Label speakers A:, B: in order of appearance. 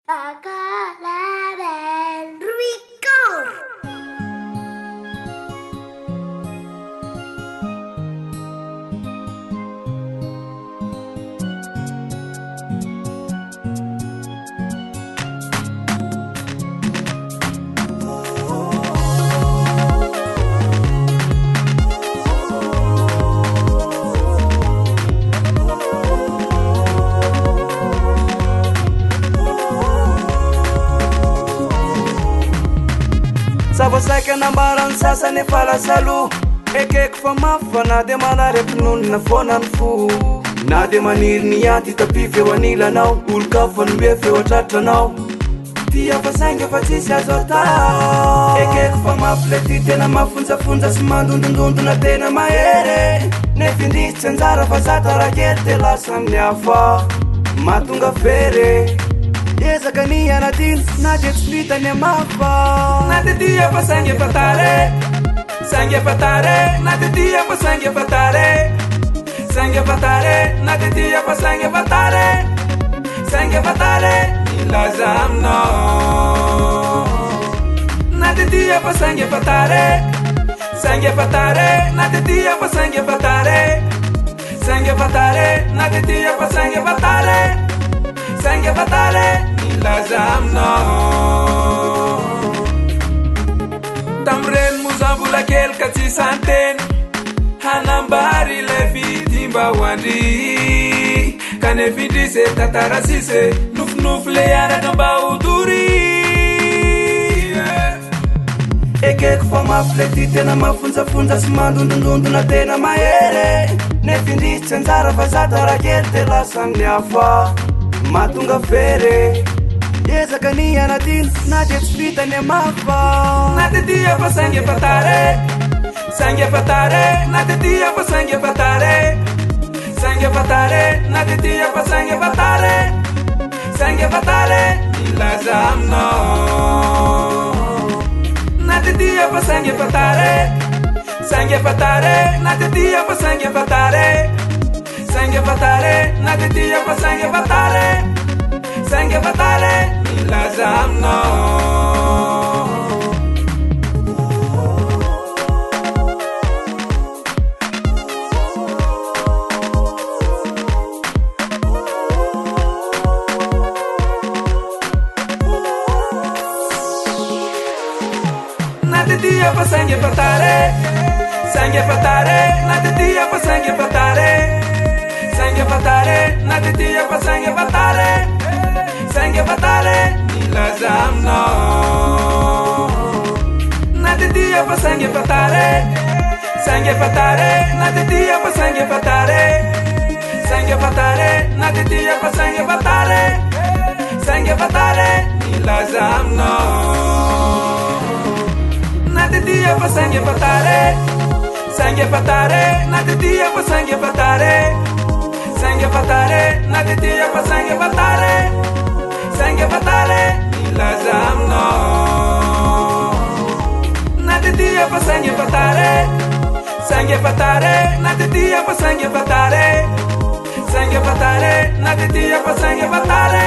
A: Bakalan Enrico.
B: Savasaika nambarany sasany efa lasalo ekeko fa mafy na de manarepinonina foana ny fo na de maniry ny anty tapi feo anilanao olo-ka fa nombe feo atratranao tia fa sainga fa tsisy azo atao ekeko fa mafy le ty tena mafonjafonja sy mandondondondona tena mahere nefindisitsy anjara fa zatarakely te lasa amin'ny hafa mahatonga fery ezaka ny anadiny na de tsy vitany amafa na de tia fa saingy efa tare saingy efa tare na de tia fa saingy efa tare saingy efa tare na de tia fa saingy efa tare saingy efa tare ilaza aminao na de tia fa saingy efa tare saingy efa tare na de tia fa saingy efa tare saingy efa tare na de tia fa saingy efa tare saingy efa tare ilaza aminao tamreny mozambola kely ka tsy santeny hanambary le fidimba hoandry ka nefindry se tatarasise nofinofy le anaka mba hodory ekeko fa mafy le ty tena mafonjafonja sy mandondondondona tena mahere nefindrisitsy anjara fa zatarakely te lasa amin'ny hafa mahatonga fery ezaka ny anadiny na de tsy vitany amafa na de tia fa saingy efa tare saingy efa tare na de tia fa saingy efa tare saingy efa tare na de tia fa saingy efa tare saingy efa tare ilaza aminao na de tia fa saingy efa tare saingy efa tare na de tia fa saingy efa tare saingy efa tare na de tia fa saingy efa tare saingy efa tare ilaza aminao na de tia fa saingy efa tare saingy efa tare na de tia fa saingy efa tare saingy efa tare na de tia fa saingy efa tare saingy efa tare ilaza aminao na de tia fa saingy efa tare saingy efa tare na de tia fa saingy efa tare saingy efa tare na de tia fa saingy efa tare saingy efa tare ilaza aminao na de tia fa saingy efa tare saingy efa tare na de tia fa saingy efa tare saingy efa tare na de tia fa saingy efa tare saingy efa tare ilaza aminao na de tia fa saingy efa tare saingy efa tare na de tia fa saingy efa tare saingy efa tare na de tia fa saingy efa tare